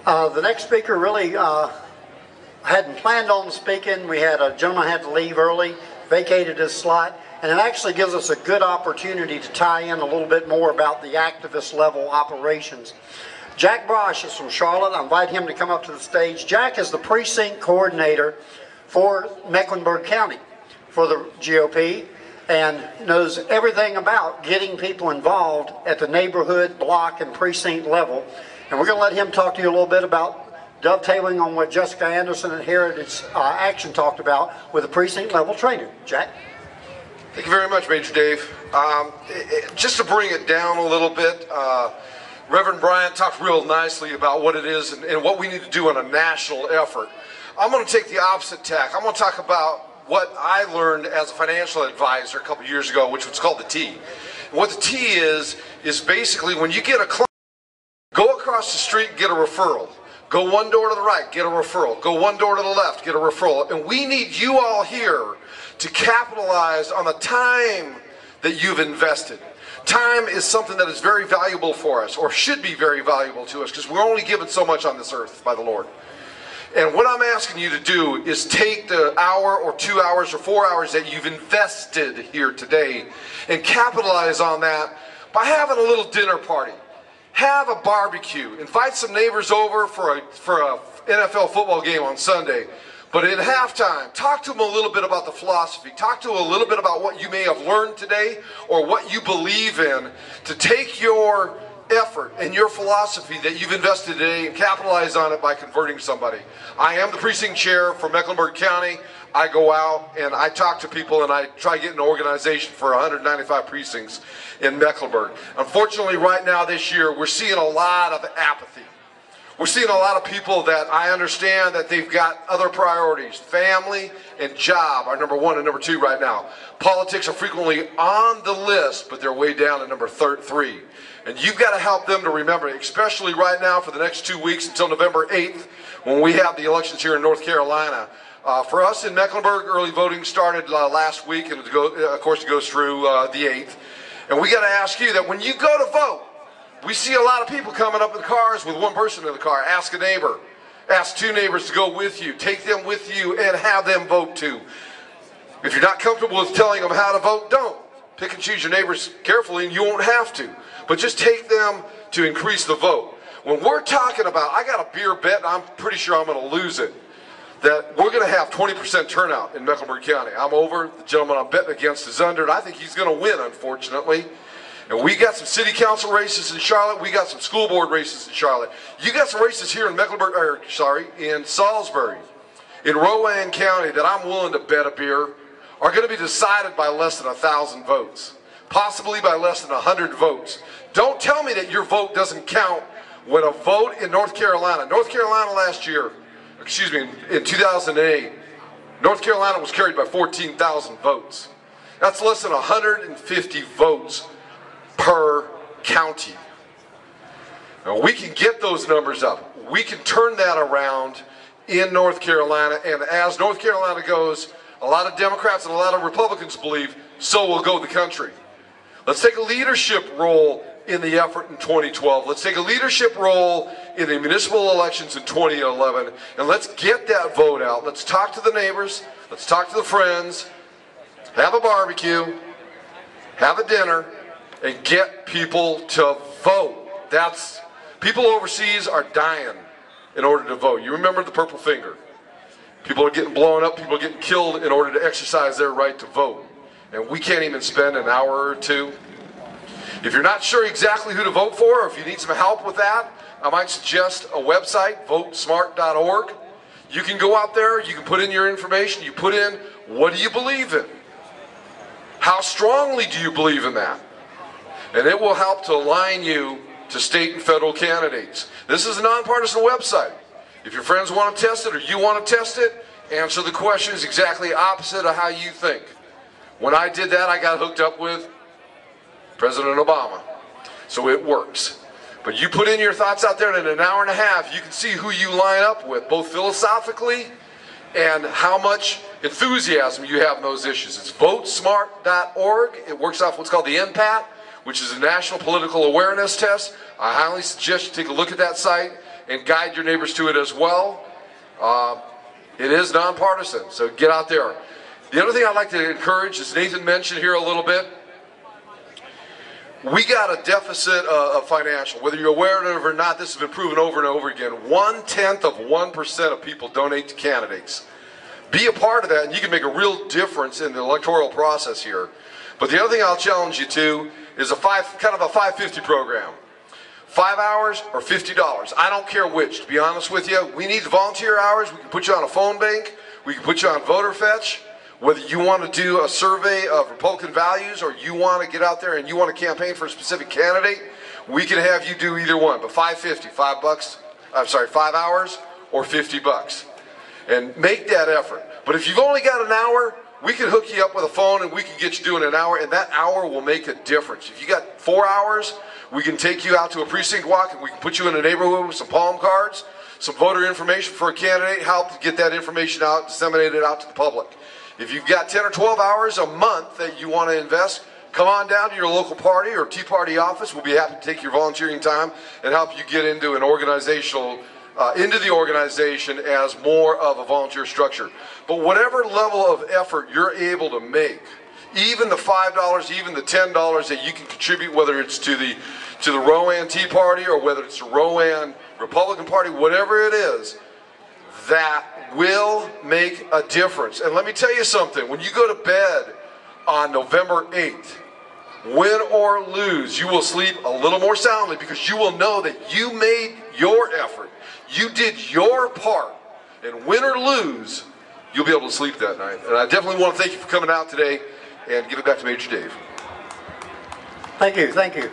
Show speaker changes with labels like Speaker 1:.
Speaker 1: The next speaker really hadn't planned on speaking. We had a gentleman had to leave early, vacated his slot, and it actually gives us a good opportunity to tie in a little bit more about the activist level operations. Jack Brosch is from Charlotte. I invite him to come up to the stage. Jack is the precinct coordinator for Mecklenburg County for the GOP and knows everything about getting people involved at the neighborhood, block, and precinct level. And we're going to let him talk to you a little bit about dovetailing on what Jessica Anderson and Heritage Action talked about with the precinct level training. Jack?
Speaker 2: Thank you very much, Major Dave. Just to bring it down a little bit, Reverend Bryant talked real nicely about what it is and what we need to do on a national effort. I'm going to take the opposite tack. I'm going to talk about what I learned as a financial advisor a couple years ago, which was called the T. And what the T is basically when you get a client, go across the street, get a referral. Go one door to the right, get a referral. Go one door to the left, get a referral. And we need you all here to capitalize on the time that you've invested. Time is something that is very valuable for us, or should be very valuable to us, because we're only given so much on this earth by the Lord. And what I'm asking you to do is take the hour or 2 hours or 4 hours that you've invested here today and capitalize on that by having a little dinner party. Have a barbecue. Invite some neighbors over for a NFL football game on Sunday. But at halftime, talk to them a little bit about the philosophy. Talk to them a little bit about what you may have learned today or what you believe in to take your effort and your philosophy that you've invested today and capitalize on it by converting somebody. I am the precinct chair for Mecklenburg County. I go out and I talk to people and I try to get an organization for 195 precincts in Mecklenburg. Unfortunately, right now this year, we're seeing a lot of apathy. We're seeing a lot of people that I understand that they've got other priorities. Family and job are number one and number two right now. Politics are frequently on the list, but they're way down at number 3. And you've got to help them to remember, especially right now for the next 2 weeks until November 8th, when we have the elections here in North Carolina. For us in Mecklenburg, early voting started last week, and of course it goes through the 8th. And we got to ask you that when you go to vote, we see a lot of people coming up in cars with one person in the car. Ask a neighbor. Ask 2 neighbors to go with you. Take them with you and have them vote too. If you're not comfortable with telling them how to vote, don't. Pick and choose your neighbors carefully and you won't have to. But just take them to increase the vote. When we're talking about, I got a beer bet, and I'm pretty sure I'm going to lose it, that we're going to have 20% turnout in Mecklenburg County. I'm over. The gentleman I'm betting against is under, and I think he's going to win, unfortunately. And we got some city council races in Charlotte. We got some school board races in Charlotte. You got some races here in in Salisbury, in Rowan County that I'm willing to bet a beer are going to be decided by less than 1,000 votes, possibly by less than 100 votes. Don't tell me that your vote doesn't count when a vote in North Carolina last year, in 2008, North Carolina was carried by 14,000 votes. That's less than 150 votes per county. Now we can get those numbers up. We can turn that around in North Carolina, and as North Carolina goes, a lot of Democrats and a lot of Republicans believe, so will go the country. Let's take a leadership role in the effort in 2012. Let's take a leadership role in the municipal elections in 2011, and let's get that vote out. Let's talk to the neighbors. Let's talk to the friends. Have a barbecue. Have a dinner. And get people to vote. People overseas are dying in order to vote. You remember the purple finger. People are getting blown up. People are getting killed in order to exercise their right to vote. And we can't even spend an hour or two. If you're not sure exactly who to vote for, or if you need some help with that, I might suggest a website, votesmart.org. You can go out there, you can put in your information, you put in, what do you believe in? How strongly do you believe in that? And it will help to align you to state and federal candidates. This is a nonpartisan website. If your friends want to test it or you want to test it, answer the questions exactly opposite of how you think. When I did that, I got hooked up with President Obama. So it works. But you put in your thoughts out there, and in an hour and a half, you can see who you line up with, both philosophically and how much enthusiasm you have in those issues. It's votesmart.org. It works off what's called the NPAT, which is a National Political Awareness Test. I highly suggest you take a look at that site and guide your neighbors to it as well. It is nonpartisan, so get out there. The other thing I'd like to encourage, as Nathan mentioned here a little bit, we got a deficit of financial. Whether you're aware of it or not, this has been proven over and over again. 0.1% of people donate to candidates. Be a part of that, and you can make a real difference in the electoral process here. But the other thing I'll challenge you to is kind of a 550 program. 5 hours or $50. I don't care which, to be honest with you. We need the volunteer hours. We can put you on a phone bank. We can put you on voter fetch. Whether you want to do a survey of Republican values or you want to get out there and you want to campaign for a specific candidate, we can have you do either one. But 550, $5 hours or $50. And make that effort. But if you've only got an hour, we can hook you up with a phone and we can get you doing an hour, and that hour will make a difference. If you got 4 hours, we can take you out to a precinct walk and we can put you in a neighborhood with some palm cards, some voter information for a candidate, help to get that information out, disseminate it out to the public. If you've got 10 or 12 hours a month that you want to invest, come on down to your local party or Tea Party office. We'll be happy to take your volunteering time and help you get into an organizational, into the organization as more of a volunteer structure. But whatever level of effort you're able to make, even the $5, even the $10 that you can contribute, whether it's to the Rowan Tea Party or whether it's the Rowan Republican Party, whatever it is, that will make a difference. And let me tell you something, when you go to bed on November 8th, win or lose, you will sleep a little more soundly because you will know that you made your effort. You did your part. And win or lose, you'll be able to sleep that night. And I definitely want to thank you for coming out today and give it back to Major Dave.
Speaker 1: Thank you.